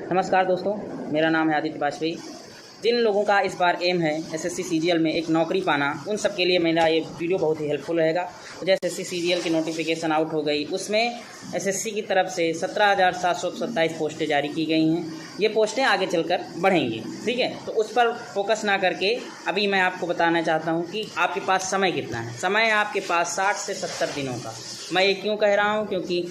नमस्कार दोस्तों, मेरा नाम है आदित्य वाजपेयी। जिन लोगों का इस बार एम है एसएससी सीजीएल में एक नौकरी पाना, उन सब के लिए मेरा ये वीडियो बहुत ही हेल्पफुल रहेगा। तो जैसे एसएससी सीजीएल की नोटिफिकेशन आउट हो गई, उसमें एसएससी की तरफ से 17,727 पोस्टें जारी की गई हैं। ये पोस्टें आगे चलकर बढ़ेंगी, ठीक है। तो उस पर फोकस ना करके अभी मैं आपको बताना चाहता हूँ कि आपके पास समय कितना है। समय है आपके पास 60 से 70 दिनों का। मैं ये क्यों कह रहा हूँ, क्योंकि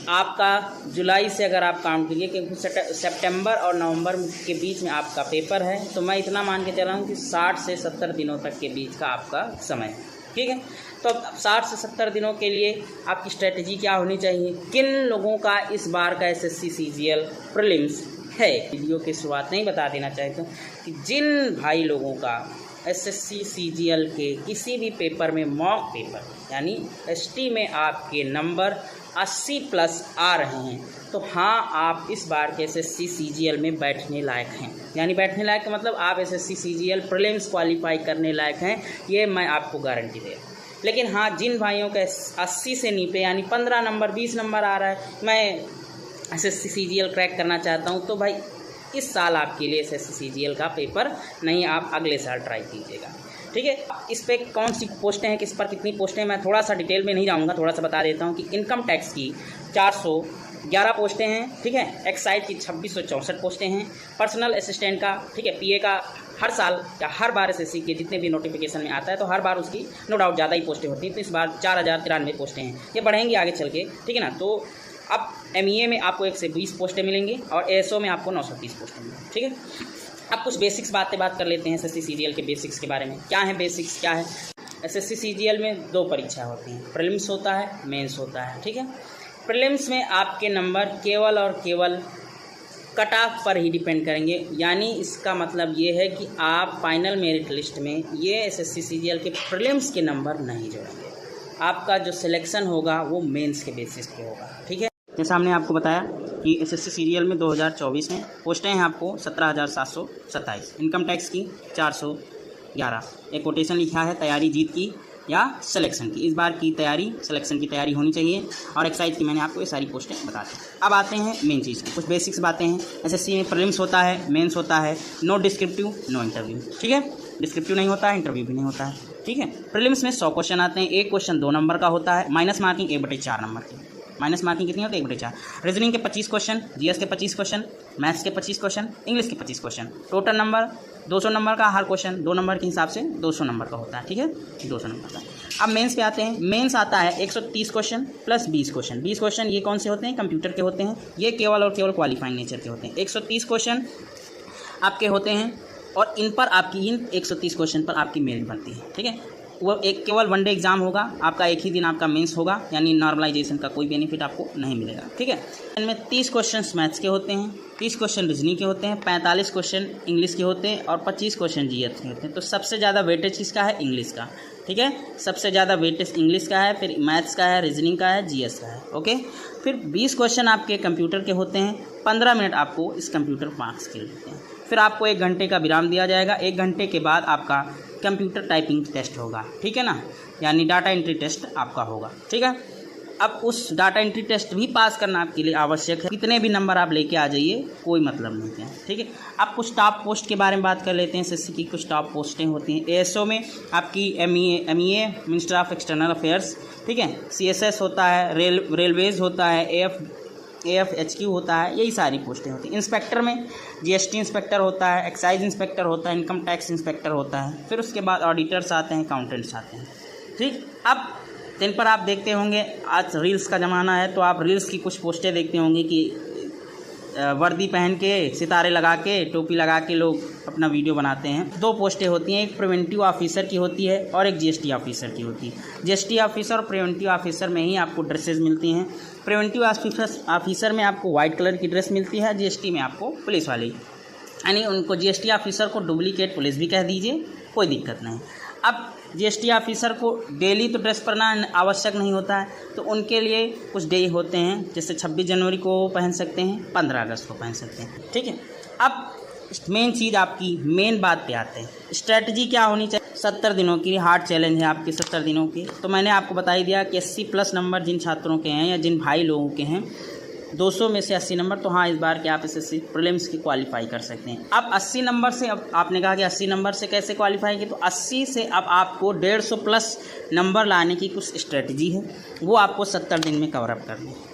आपका जुलाई से अगर आप काउंट करिए, क्योंकि सितंबर और नवंबर के बीच में आपका पेपर है, तो मैं इतना मान के चला हूँ कि 60 से 70 दिनों तक के बीच का आपका समय है, ठीक है। तो अब 60 से 70 दिनों के लिए आपकी स्ट्रेटजी क्या होनी चाहिए। किन लोगों का इस बार का एसएससी सीजीएल प्रीलिम्स है, वीडियो की शुरुआत नहीं बता देना चाहता हूँ कि जिन भाई लोगों का एसएससी सीजीएल के किसी भी पेपर में मॉक पेपर यानी एसटी में आपके नंबर 80+ आ रहे हैं, तो हाँ, आप इस बार के एसएससी सीजीएल में बैठने लायक हैं। यानी बैठने लायक का मतलब आप एसएससी सीजीएल प्रीलिम्स क्वालिफाई करने लायक हैं, ये मैं आपको गारंटी दे रहा हूँ। लेकिन हाँ, जिन भाइयों का 80 से नीचे यानी 15 नंबर 20 नंबर आ रहा है, मैं एसएससी सीजीएल क्रैक करना चाहता हूँ, तो भाई इस साल आपके लिए एसएससी सीजीएल का पेपर नहीं, आप अगले साल ट्राई कीजिएगा, ठीक है। इस पर कौन सी पोस्टें हैं, किस पर कितनी पोस्टें हैं, मैं थोड़ा सा डिटेल में नहीं जाऊंगा, थोड़ा सा बता देता हूं कि इनकम टैक्स की 411 पोस्टें हैं, ठीक है। एक्साइज की 2664 पोस्टें हैं। पर्सनल असिस्टेंट का, ठीक है, पीए का हर साल या हर बार एसएससी के जितने भी नोटिफिकेशन में आता है, तो हर बार उसकी नो डाउट ज़्यादा ही पोस्टें होती हैं। तो इस बार 4093 पोस्टें हैं, ये बढ़ेंगी आगे चल के, ठीक है ना। तो अब एमईए में आपको 120 पोस्टें मिलेंगी और एएसओ में आपको 930 पोस्टें मिलेंगी, ठीक है। अब कुछ बेसिक्स बात कर लेते हैं एसएससी सीजीएल के बेसिक्स के बारे में। क्या है बेसिक्स, क्या है। एसएससी सीजीएल में 2 परीक्षा होती हैं, प्रीलिम्स होता है, मेंस होता है, ठीक है। प्रीलिम्स में आपके नंबर केवल और केवल कट ऑफ पर ही डिपेंड करेंगे, यानी इसका मतलब ये है कि आप फाइनल मेरिट लिस्ट में ये एसएससी सीजीएल के प्रीलिम्स के नंबर नहीं जोड़ेंगे। आपका जो सिलेक्शन होगा वो मेंस के बेसिस पे होगा, ठीक है। जैसा हमने आपको बताया कि एसएससी सीजीएल में 2024 में पोस्टें हैं आपको 17,727, इनकम टैक्स की 411। एक कोटेशन लिखा है तैयारी जीत की या सिलेक्शन की। इस बार की तैयारी सिलेक्शन की तैयारी होनी चाहिए। और एक्साइज की मैंने आपको ये सारी पोस्टें बता दी। अब आते हैं मेन चीज़ की, कुछ बेसिक्स बातें हैं। एसएससी में प्रीलिम्स होता है, मेंस होता है, नो डिस्क्रिप्टिव नो इंटरव्यू, ठीक है। डिस्क्रिप्टिव नहीं होता है, इंटरव्यू भी नहीं होता है, ठीक है। प्रीलिम्स में 100 क्वेश्चन आते हैं, एक क्वेश्चन 2 नंबर का होता है, माइनस मार्किंग 1/4 नंबर की। माइनस मार्किंग कितनी होती है, 1/4। रीजनिंग के 25 क्वेश्चन, जीएस के 25 क्वेश्चन, मैथ्स के 25 क्वेश्चन, इंग्लिश के 25 क्वेश्चन। टोटल नंबर 200 नंबर का, हर क्वेश्चन 2 नंबर के हिसाब से 200 नंबर का होता है, ठीक है, 200 नंबर का। अब मेंस पे आते हैं। मेंस आता है 130 क्वेश्चन प्लस 20 क्वेश्चन। 20 क्वेश्चन ये कौन से होते हैं, कंप्यूटर के होते हैं, ये केवल और केवल क्वालिफाइंग नेचर के होते हैं। 130 क्वेश्चन आपके होते हैं और इन पर आपकी इन 130 क्वेश्चन पर आपकी मेरिट बनती है, ठीक है। वो एक केवल 1 डे एग्जाम होगा आपका, एक ही दिन आपका मेंस होगा, यानी नॉर्मलाइजेशन का कोई बेनिफिट आपको नहीं मिलेगा, ठीक है। इनमें 30 क्वेश्चन मैथ्स के होते हैं, 30 क्वेश्चन रीजनिंग के होते हैं, 45 क्वेश्चन इंग्लिश के होते हैं और 25 क्वेश्चन जीएस के होते हैं। तो सबसे ज़्यादा वेटेज किसका है, इंग्लिश का, ठीक है। सबसे ज़्यादा वेटेज इंग्लिश का है, फिर मैथ्स का है, रीजनिंग का है, जीएस का है, ओके। फिर 20 क्वेश्चन आपके कंप्यूटर के होते हैं। 15 मिनट आपको इस कंप्यूटर मार्क्स के लिए होते हैं। फिर आपको 1 घंटे का विराम दिया जाएगा। 1 घंटे के बाद आपका कंप्यूटर टाइपिंग टेस्ट होगा, ठीक है ना, यानी डाटा एंट्री टेस्ट आपका होगा, ठीक है। अब उस डाटा एंट्री टेस्ट भी पास करना आपके लिए आवश्यक है। कितने भी नंबर आप लेके आ जाइए, कोई मतलब नहीं है, ठीक है। अब कुछ टॉप पोस्ट के बारे में बात कर लेते हैं। एसएससी की कुछ टॉप पोस्टें होती हैं। एएसओ में आपकी MEA minister of external affairs, ठीक है। सीएसएस होता है, रेलवेज होता है, AFHQ होता है, यही सारी पोस्टें होती हैं। इंस्पेक्टर में जीएसटी इंस्पेक्टर होता है, एक्साइज इंस्पेक्टर होता है, इनकम टैक्स इंस्पेक्टर होता है। फिर उसके बाद ऑडिटर्स आते हैं, अकाउंटेंट्स आते हैं, ठीक। अब दिन पर आप देखते होंगे, आज रील्स का ज़माना है, तो आप रील्स की कुछ पोस्टें देखते होंगे कि वर्दी पहन के, सितारे लगा के, टोपी लगा के लोग अपना वीडियो बनाते हैं। 2 पोस्टें होती हैं, एक प्रिवेंटिव ऑफिसर की होती है और एक जीएसटी ऑफिसर की होती है। जीएसटी ऑफिसर और प्रिवेंटिव ऑफिसर में ही आपको ड्रेसेस मिलती हैं। प्रिवेंटिव ऑफिसर में आपको वाइट कलर की ड्रेस मिलती है, जीएसटी में आपको पुलिस वाली, यानी उनको जीएसटी ऑफिसर को डुप्लीकेट पुलिस भी कह दीजिए, कोई दिक्कत नहीं। अब जीएसटी ऑफिसर को डेली तो ड्रेस पहनना आवश्यक नहीं होता है, तो उनके लिए कुछ डे होते हैं, जैसे 26 जनवरी को पहन सकते हैं, 15 अगस्त को पहन सकते हैं, ठीक है। अब मेन चीज़ आपकी मेन बात पे आते हैं, स्ट्रेटजी क्या होनी चाहिए। 70 दिनों की हार्ड चैलेंज है आपके, 70 दिनों की। तो मैंने आपको बता ही दिया कि 80+ नंबर जिन छात्रों के हैं या जिन भाई लोगों के हैं, 200 में से 80 नंबर, तो हाँ इस बार के आप एसएससी प्रीलिम्स की क्वालिफाई कर सकते हैं। अब 80 नंबर से, अब आपने कहा कि 80 नंबर से कैसे क्वालिफाई की, तो 80 से अब आपको 150 प्लस नंबर लाने की कुछ स्ट्रेटजी है, वो आपको 70 दिन में कवर अप करनी है।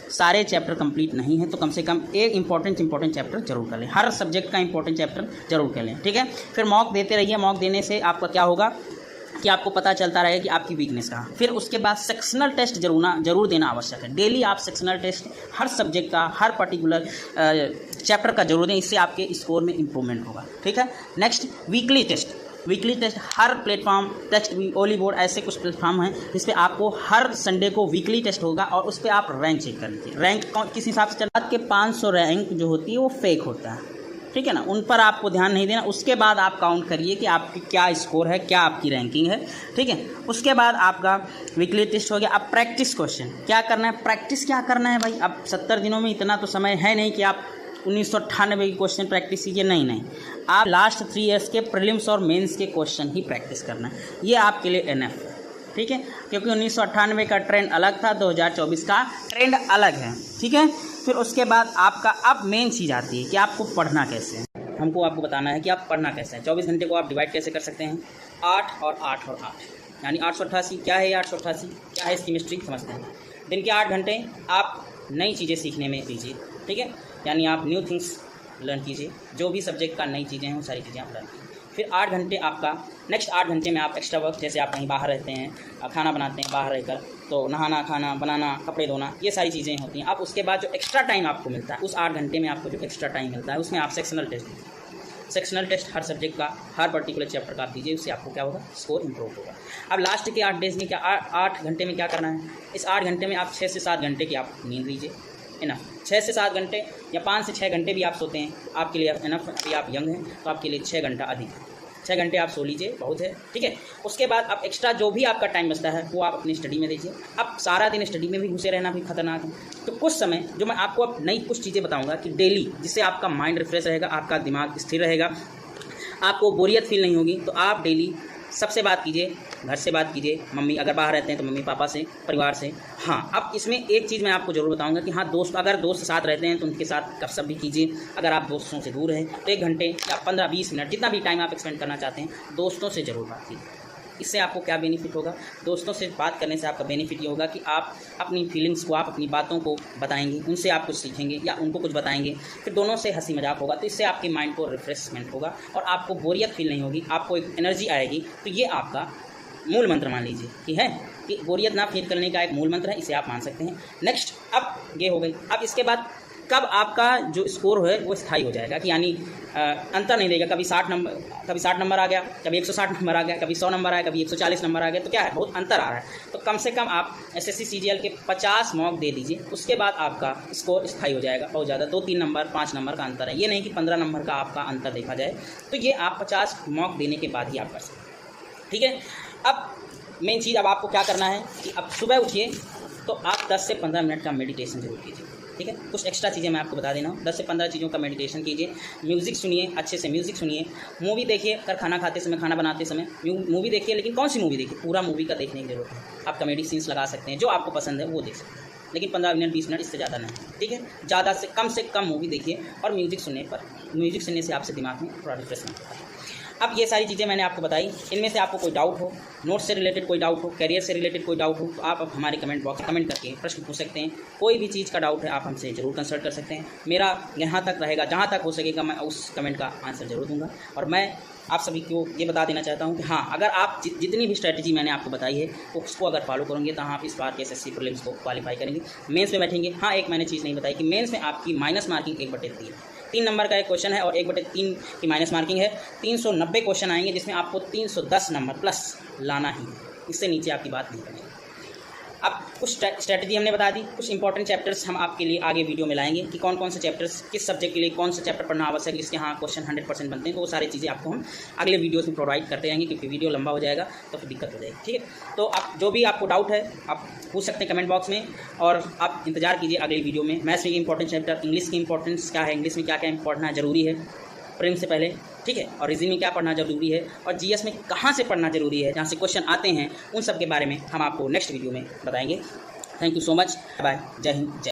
सारे चैप्टर कंप्लीट नहीं है तो कम से कम एक इंपॉर्टेंट चैप्टर जरूर कर लें, हर सब्जेक्ट का इंपॉर्टेंट चैप्टर जरूर कर लें, ठीक है। फिर मॉक देते रहिए, मॉक देने से आपका क्या होगा कि आपको पता चलता रहेगा कि आपकी वीकनेस कहाँ। फिर उसके बाद सेक्शनल टेस्ट जरूर देना आवश्यक है। डेली आप सेक्शनल टेस्ट हर सब्जेक्ट का, हर पर्टिकुलर चैप्टर का जरूर दें, इससे आपके स्कोर में इंप्रूवमेंट होगा, ठीक है। नेक्स्ट वीकली टेस्ट हर प्लेटफॉर्म, टेस्ट ओली बोर्ड, ऐसे कुछ प्लेटफॉर्म हैं जिस पे आपको हर संडे को वीकली टेस्ट होगा और उस पर आप रैंक चेक कर लीजिए। रैंक किस हिसाब से चला के 500 रैंक जो होती है वो फेक होता है, ठीक है ना, उन पर आपको ध्यान नहीं देना। उसके बाद आप काउंट करिए कि आपकी क्या स्कोर है, क्या आपकी रैंकिंग है, ठीक है। उसके बाद आपका वीकली टेस्ट हो गया। अब प्रैक्टिस क्वेश्चन क्या करना है, प्रैक्टिस क्या करना है भाई। अब 70 दिनों में इतना तो समय है नहीं कि आप 1998 के क्वेश्चन प्रैक्टिस कीजिए, नहीं, आप लास्ट 3 ईयर्स के प्रीलिम्स और मेंस के क्वेश्चन ही प्रैक्टिस करना है, ये आपके लिए एनएफ है, ठीक है। क्योंकि 1998 का ट्रेंड अलग था, 2024 का ट्रेंड अलग है, ठीक है। फिर उसके बाद आपका अब मेन चीज़ आती है कि आपको पढ़ना कैसे है। आपको बताना है कि आप पढ़ना कैसे है। 24 घंटे को आप डिवाइड कैसे कर सकते हैं, 8 और 8 और 8 यानी 888। क्या है 888, क्या है इसकी मिस्ट्री समझते हैं। दिन के 8 घंटे आप नई चीज़ें सीखने में दीजिए, ठीक है, यानी आप न्यू थिंग्स लर्न कीजिए, जो भी सब्जेक्ट का नई चीज़ें हैं वो सारी चीज़ें आप लर्न कीजिए। फिर 8 घंटे आपका, नेक्स्ट 8 घंटे में आप एक्स्ट्रा वर्क, जैसे आप कहीं बाहर रहते हैं, खाना बनाते हैं बाहर रहकर, तो नहाना, खाना बनाना, कपड़े धोना, ये सारी चीज़ें होती हैं। अब उसके बाद जो एक्स्ट्रा टाइम आपको मिलता है, उस 8 घंटे में आपको जो एक्स्ट्रा टाइम मिलता है उसमें आप सेक्शनल टेस्ट हर सब्जेक्ट का, हर पर्टिकुलर चैप्टर का आप दीजिए, उससे आपको क्या होगा, स्कोर इंप्रूव होगा। अब लास्ट के 8 डेज में क्या, 8 घंटे में क्या करना है, इस 8 घंटे में आप 6 से 7 घंटे की आप नींद लीजिए, इनफ। 6 से 7 घंटे या 5 से 6 घंटे भी आप सोते हैं, आपके लिए इनफ। अभी आप यंग हैं तो आपके लिए 6 घंटा अधिक है, 6 घंटे आप सो लीजिए, बहुत है, ठीक है। उसके बाद आप एक्स्ट्रा जो भी आपका टाइम बचता है वो आप अपनी स्टडी में दीजिए। अब सारा दिन स्टडी में भी घुसे रहना भी खतरनाक है, तो कुछ समय जो मैं आपको अब नई कुछ चीज़ें बताऊंगा कि डेली, जिससे आपका माइंड रिफ्रेश रहेगा, आपका दिमाग स्थिर रहेगा, आपको बोरियत फील नहीं होगी। तो आप डेली सबसे बात कीजिए, घर से बात कीजिए, मम्मी अगर बाहर रहते हैं तो मम्मी पापा से, परिवार से। हाँ, अब इसमें एक चीज़ मैं आपको ज़रूर बताऊंगा कि हाँ, अगर दोस्त साथ रहते हैं तो उनके साथ गपशप भी कीजिए। अगर आप दोस्तों से दूर हैं तो 1 घंटे या 15-20 मिनट, जितना भी टाइम आप स्पेंड करना चाहते हैं, दोस्तों से ज़रूर बात कीजिए। इससे आपको क्या बेनिफिट होगा, दोस्तों से बात करने से आपका बेनिफिट ये होगा कि आप अपनी फीलिंग्स को, आप अपनी बातों को बताएंगे, उनसे आप कुछ सीखेंगे या उनको कुछ बताएंगे, फिर दोनों से हंसी मजाक होगा, तो इससे आपके माइंड को रिफ्रेशमेंट होगा और आपको बोरियत फील नहीं होगी, आपको एक एनर्जी आएगी। तो ये आपका मूल मंत्र मान लीजिए कि बोरियत ना फील करने का एक मूल मंत्र है, इसे आप मान सकते हैं। नेक्स्ट, अब ये हो गई। अब इसके बाद कब आपका जो स्कोर है वो स्थायी हो जाएगा, कि यानी अंतर नहीं देगा, कभी 60 नंबर आ गया, कभी 160 नंबर आ गया, कभी 100 नंबर आया, कभी 140 नंबर आ गया, तो क्या है, बहुत अंतर आ रहा है। तो कम से कम आप एसएससी सीजीएल के 50 मॉक दे दीजिए, उसके बाद आपका स्कोर स्थायी हो जाएगा। बहुत ज़्यादा 2-3 नंबर, 5 नंबर का अंतर है, ये नहीं कि 15 नंबर का आपका अंतर देखा जाए। तो ये आप 50 मॉक देने के बाद ही आप कर सकते हैं, ठीक है। अब मेन चीज़, अब आपको क्या करना है कि अब सुबह उठिए तो आप 10 से 15 मिनट का मेडिटेशन जरूर कीजिए, ठीक है। कुछ एक्स्ट्रा चीज़ें मैं आपको बता देना हूँ, 10 से 15 चीज़ों का मेडिटेशन कीजिए। म्यूज़िक सुनिए, अच्छे से म्यूज़िक सुनिए। मूवी देखिए, अगर खाना खाते समय, खाना बनाते समय मूवी देखिए, लेकिन कौन सी मूवी देखिए, पूरा मूवी का देखने की जरूरत है। आप कॉमेडी सीन्स लगा सकते हैं, जो आपको पसंद है वो देख सकते हैं, लेकिन 15 मिनट 20 मिनट, इससे ज़्यादा नहीं, ठीक है। ज़्यादा से कम मूवी देखिए, और म्यूज़िक सुनने से आपसे दिमाग में थोड़ा रिफ्रेशमेंट होता है। अब ये सारी चीज़ें मैंने आपको बताई, इनमें से आपको कोई डाउट हो, नोट्स से रिलेटेड कोई डाउट हो, कैरियर से रिलेटेड कोई डाउट हो, तो आप अब हमारे कमेंट बॉक्स में कमेंट करके प्रश्न पूछ सकते हैं। कोई भी चीज़ का डाउट है आप हमसे ज़रूर कंसल्ट कर सकते हैं। मेरा यहाँ तक रहेगा, जहाँ तक हो सकेगा मैं उस कमेंट का आंसर ज़रूर दूँगा। और मैं आप सभी को ये बता देना चाहता हूँ कि हाँ, अगर आप जितनी भी स्ट्रैटेजी मैंने आपको बताई है उसको अगर फॉलो करेंगे तो आप इस बार के एसएससी प्रीलिम्स को क्वालिफाई करेंगे, मेंस में बैठेंगे। हाँ, एक मैंने चीज़ नहीं बताई कि मेंस में आपकी माइनस मार्किंग 1/3 है, 3 नंबर का एक क्वेश्चन है और 1/3 की माइनस मार्किंग है। 390 क्वेश्चन आएंगे जिसमें आपको 310 नंबर प्लस लाना ही है, इससे नीचे आपकी बात नहीं बनेगी। अब कुछ स्ट्रैटेजी हमने बता दी, कुछ इंपॉर्टेंट चैप्टर्स हम आपके लिए आगे वीडियो में लाएंगे कि कौन कौन से चैप्टर्स किस सब्जेक्ट के लिए कौन सा चैप्टर पढ़ना आवश्यक है, जिसके हाँ क्वेश्चन 100% बनते हैं। तो वो सारी चीज़ें आपको हम अगले वीडियोस में प्रोवाइड करते रहेंगे, क्योंकि वीडियो लंबा हो जाएगा तो फिर दिक्कत हो जाएगी, ठीक है। तो आप जो भी आपको डाउट है आप पूछ सकते हैं कमेंट बॉक्स में, और आप इंतजार कीजिए अगली वीडियो में। मैथ्स में इंपॉर्टेंट चैप्टर, इंग्लिश की इंपॉर्टेंस क्या है, इंग्लिश में क्या क्या पढ़ना जरूरी है प्रीलिम्स से पहले, ठीक है, और रीजनिंग में क्या पढ़ना जरूरी है, और जीएस में कहाँ से पढ़ना जरूरी है, जहाँ से क्वेश्चन आते हैं, उन सब के बारे में हम आपको नेक्स्ट वीडियो में बताएंगे। Thank you so much, bye, जय हिंद, जय